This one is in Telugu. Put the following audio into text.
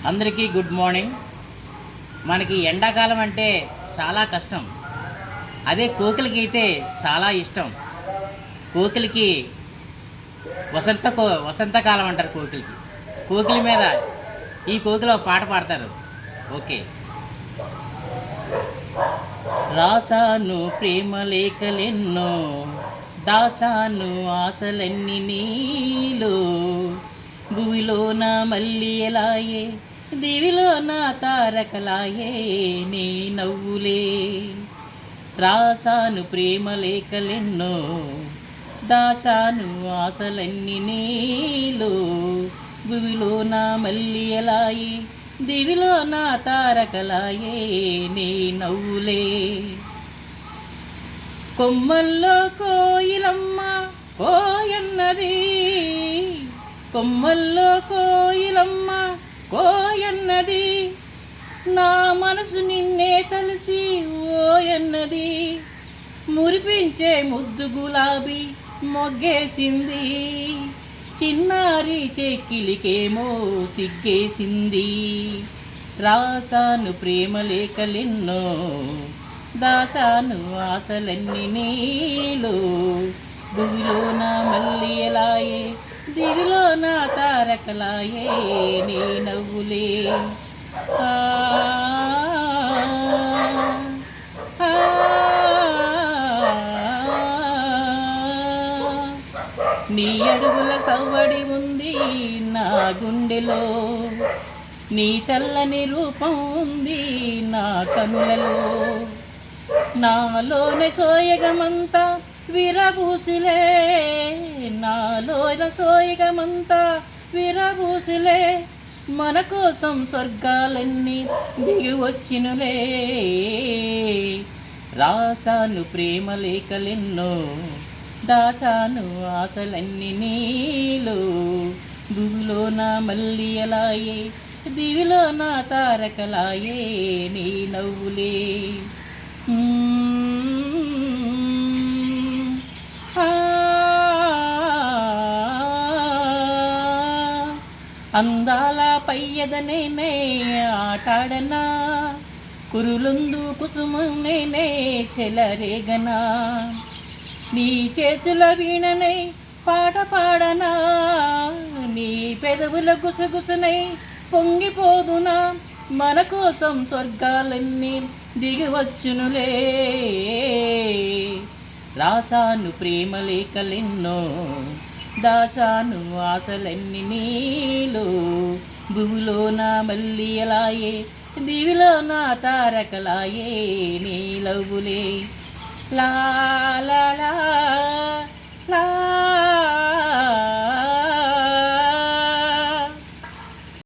అందరికీ గుడ్ మార్నింగ్. మనకి ఎండాకాలం అంటే చాలా కష్టం. అదే కోకిలకి అయితే చాలా ఇష్టం. కోకిలకి వసంతకాలం అంటారు. కోకిల మీద ఈ కోకిల ఒక పాట పాడతారు. ఓకే. రాసాను ప్రేమ లేఖలెన్నో, దాచాను ఆశలన్నీ నీలో, భూమిలోన మళ్ళీ ఎలాయే, దివిలోన తారకలాయే నీ నవ్వులే. రాసాను ప్రేమ లేఖలెన్నో, దాచాను ఆశలన్నీ నీలో, భూమిలోన మళ్ళీ ఎలాయే, దివిలోన తారకలాయే నీ నవ్వులే. కొమ్మల్లో కోయిలమ్మ కోయన్నది, కొమ్మల్లో కోయిలమ్మ కోయన్నది, నా మనసు నిన్నే తలసి ఓయన్నది, మురిపించే ముద్దు గులాబీ మొగ్గేసింది, చిన్నారి చెక్కిలికేమో సిగ్గేసింది. రాసాను ప్రేమ లేఖలెన్నో, దాచాను ఆశలన్నీ నీలో, భూమిలోన మళ్ళీ ఎలాయే, దివిలోన తారకలాయే నీ నవ్వులే. నీ అడుగుల సవ్వడి ఉంది నా గుండెలో, నీ చల్లని రూపం ఉంది నా కనులలో, నాలోనే సోయగమంతా విరబూసిలే, నాలోన సోయగమంతా విరబూసిలే, మన కోసం స్వర్గాలన్నీ దిగి వచ్చినులే. రాసాను ప్రేమ లేఖలెన్నో, దాచాను ఆశలన్నీ నీలో, భూమిలోన మళ్ళీ ఎలాయే, దివిలోన తారకలాయే నీ నవ్వులే. అందాల పయ్యదనేనే ఆటాడనా, కురులుందు కుసుమం నేనే చెలరేగనా, నీ చేతుల వీణనై పాట పాడనా, నీ పెదవుల గుసగుసనై పొంగిపోదునా, మన కోసం స్వర్గాలన్నీ దిగివచ్చునులే. రాసాను ప్రేమ లేఖలెన్నో, దాచాను ఆశలన్నీ నీలో, భూమిలోన మళ్ళీ ఎలాయే, దివిలోన తారకలాయే నీ నవ్వులే. లా